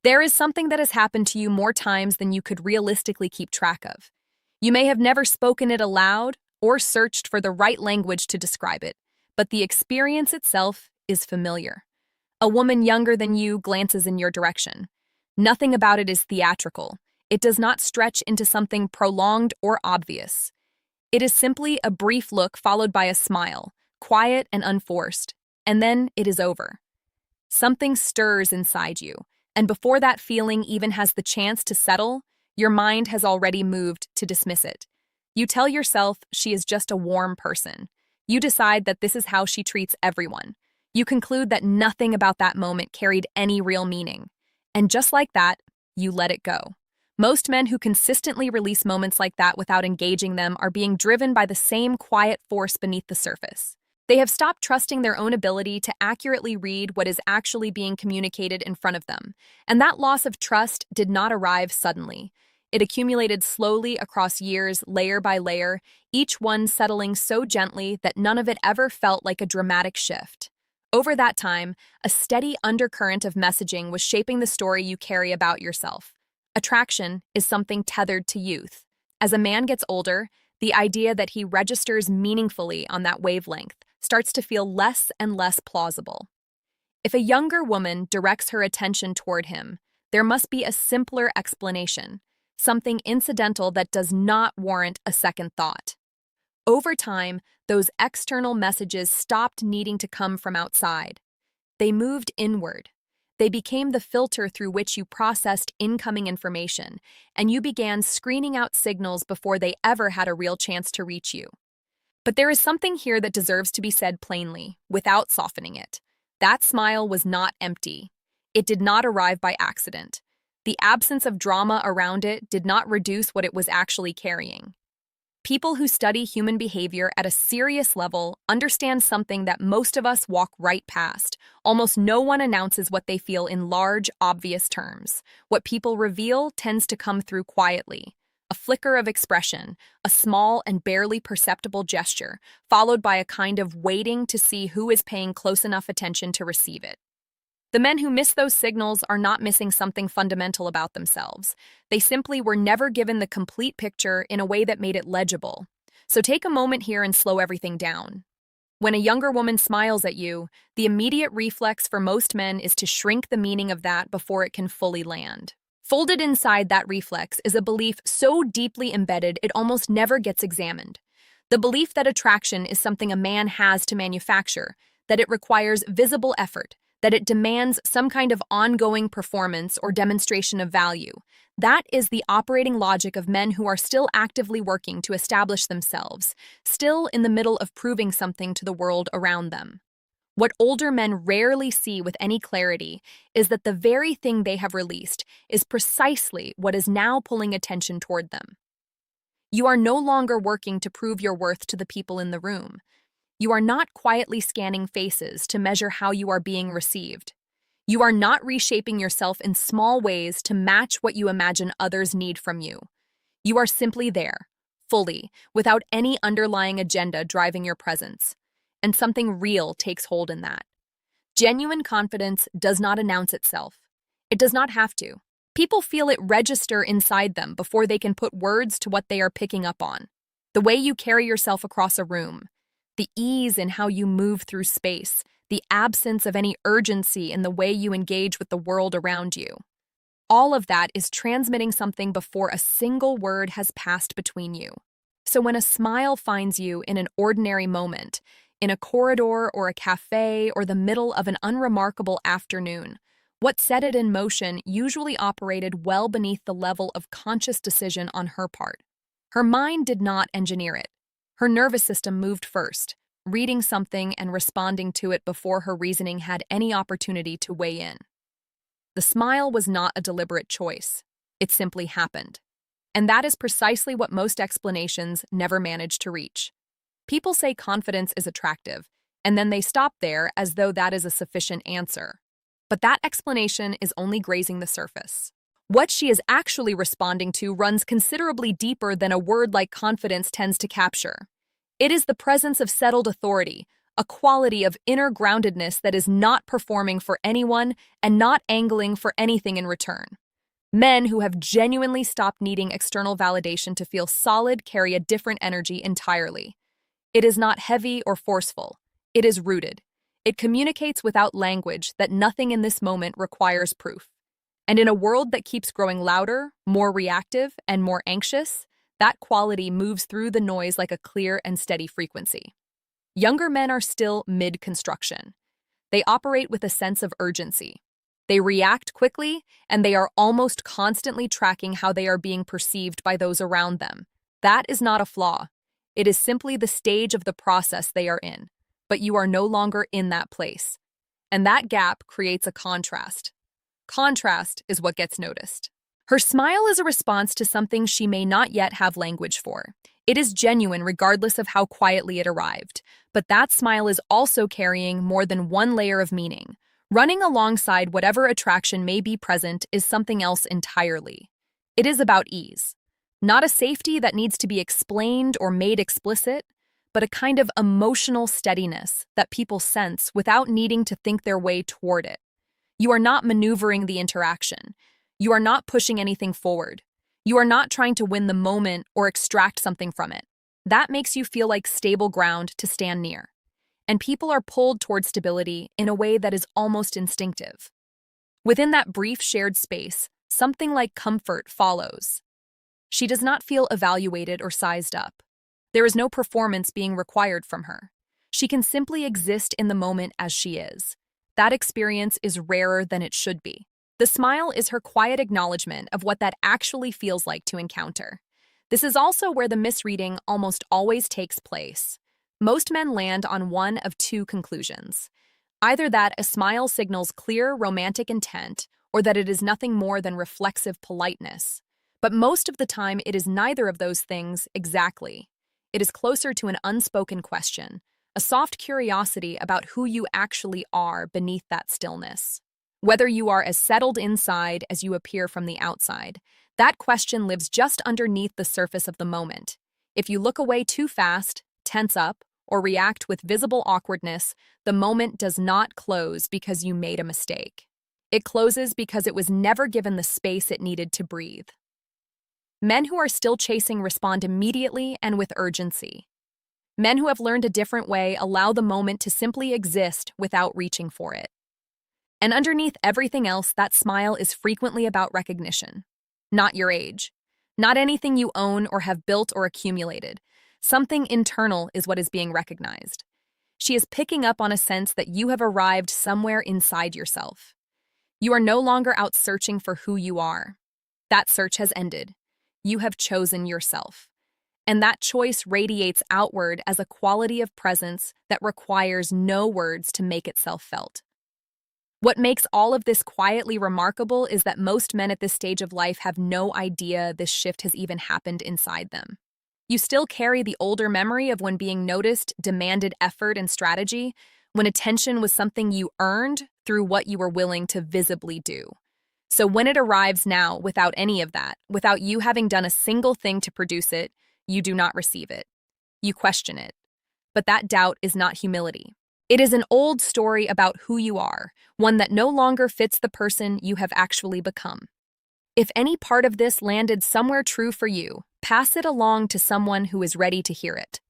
There is something that has happened to you more times than you could realistically keep track of. You may have never spoken it aloud or searched for the right language to describe it, but the experience itself is familiar. A woman younger than you glances in your direction. Nothing about it is theatrical. It does not stretch into something prolonged or obvious. It is simply a brief look followed by a smile, quiet and unforced, and then it is over. Something stirs inside you, and before that feeling even has the chance to settle, your mind has already moved to dismiss it. You tell yourself she is just a warm person. You decide that this is how she treats everyone. You conclude that nothing about that moment carried any real meaning. And just like that, you let it go. Most men who consistently release moments like that without engaging them are being driven by the same quiet force beneath the surface. They have stopped trusting their own ability to accurately read what is actually being communicated in front of them. And that loss of trust did not arrive suddenly. It accumulated slowly across years, layer by layer, each one settling so gently that none of it ever felt like a dramatic shift. Over that time, a steady undercurrent of messaging was shaping the story you carry about yourself. Attraction is something tethered to youth. As a man gets older, the idea that he registers meaningfully on that wavelength starts to feel less and less plausible. If a younger woman directs her attention toward him, there must be a simpler explanation, something incidental that does not warrant a second thought. Over time, those external messages stopped needing to come from outside. They moved inward. They became the filter through which you processed incoming information, and you began screening out signals before they ever had a real chance to reach you. But there is something here that deserves to be said plainly, without softening it. That smile was not empty. It did not arrive by accident. The absence of drama around it did not reduce what it was actually carrying. People who study human behavior at a serious level understand something that most of us walk right past. Almost no one announces what they feel in large, obvious terms. What people reveal tends to come through quietly. A flicker of expression, a small and barely perceptible gesture, followed by a kind of waiting to see who is paying close enough attention to receive it. The men who miss those signals are not missing something fundamental about themselves. They simply were never given the complete picture in a way that made it legible. So take a moment here and slow everything down. When a younger woman smiles at you, the immediate reflex for most men is to shrink the meaning of that before it can fully land. Folded inside that reflex is a belief so deeply embedded it almost never gets examined. The belief that attraction is something a man has to manufacture, that it requires visible effort, that it demands some kind of ongoing performance or demonstration of value. That is the operating logic of men who are still actively working to establish themselves, still in the middle of proving something to the world around them. What older men rarely see with any clarity is that the very thing they have released is precisely what is now pulling attention toward them. You are no longer working to prove your worth to the people in the room. You are not quietly scanning faces to measure how you are being received. You are not reshaping yourself in small ways to match what you imagine others need from you. You are simply there, fully, without any underlying agenda driving your presence. And something real takes hold in that. Genuine confidence does not announce itself. It does not have to. People feel it register inside them before they can put words to what they are picking up on. The way you carry yourself across a room, the ease in how you move through space, the absence of any urgency in the way you engage with the world around you. All of that is transmitting something before a single word has passed between you. So when a smile finds you in an ordinary moment, in a corridor or a cafe or the middle of an unremarkable afternoon, what set it in motion usually operated well beneath the level of conscious decision on her part. Her mind did not engineer it. Her nervous system moved first, reading something and responding to it before her reasoning had any opportunity to weigh in. The smile was not a deliberate choice. It simply happened. And that is precisely what most explanations never manage to reach. People say confidence is attractive, and then they stop there as though that is a sufficient answer. But that explanation is only grazing the surface. What she is actually responding to runs considerably deeper than a word like confidence tends to capture. It is the presence of settled authority, a a quality of inner groundedness that is not performing for anyone and not angling for anything in return. Men who have genuinely stopped needing external validation to feel solid carry a different energy entirely. It is not heavy or forceful. It is rooted. It communicates without language that nothing in this moment requires proof. And in a world that keeps growing louder, more reactive, and more anxious, that quality moves through the noise like a clear and steady frequency. Younger men are still mid-construction. They operate with a sense of urgency. They react quickly, and they are almost constantly tracking how they are being perceived by those around them. That is not a flaw. It is simply the stage of the process they are in, but you are no longer in that place. And that gap creates a contrast. Contrast is what gets noticed. Her smile is a response to something she may not yet have language for. It is genuine regardless of how quietly it arrived, but that smile is also carrying more than one layer of meaning. Running alongside whatever attraction may be present is something else entirely. It is about ease. Not a safety that needs to be explained or made explicit, but a kind of emotional steadiness that people sense without needing to think their way toward it. You are not maneuvering the interaction. You are not pushing anything forward. You are not trying to win the moment or extract something from it. That makes you feel like stable ground to stand near. And people are pulled toward stability in a way that is almost instinctive. Within that brief shared space, something like comfort follows. She does not feel evaluated or sized up. There is no performance being required from her. She can simply exist in the moment as she is. That experience is rarer than it should be. The smile is her quiet acknowledgement of what that actually feels like to encounter. This is also where the misreading almost always takes place. Most men land on one of two conclusions. Either that a smile signals clear romantic intent, or that it is nothing more than reflexive politeness. But most of the time, it is neither of those things exactly. It is closer to an unspoken question, a soft curiosity about who you actually are beneath that stillness. Whether you are as settled inside as you appear from the outside, that question lives just underneath the surface of the moment. If you look away too fast, tense up, or react with visible awkwardness, the moment does not close because you made a mistake. It closes because it was never given the space it needed to breathe. Men who are still chasing respond immediately and with urgency. Men who have learned a different way allow the moment to simply exist without reaching for it. And underneath everything else, that smile is frequently about recognition. Not your age. Not anything you own or have built or accumulated. Something internal is what is being recognized. She is picking up on a sense that you have arrived somewhere inside yourself. You are no longer out searching for who you are. That search has ended. You have chosen yourself. And that choice radiates outward as a quality of presence that requires no words to make itself felt. What makes all of this quietly remarkable is that most men at this stage of life have no idea this shift has even happened inside them. You still carry the older memory of when being noticed demanded effort and strategy, when attention was something you earned through what you were willing to visibly do. So when it arrives now without any of that, without you having done a single thing to produce it, you do not receive it. You question it. But that doubt is not humility. It is an old story about who you are, one that no longer fits the person you have actually become. If any part of this landed somewhere true for you, pass it along to someone who is ready to hear it.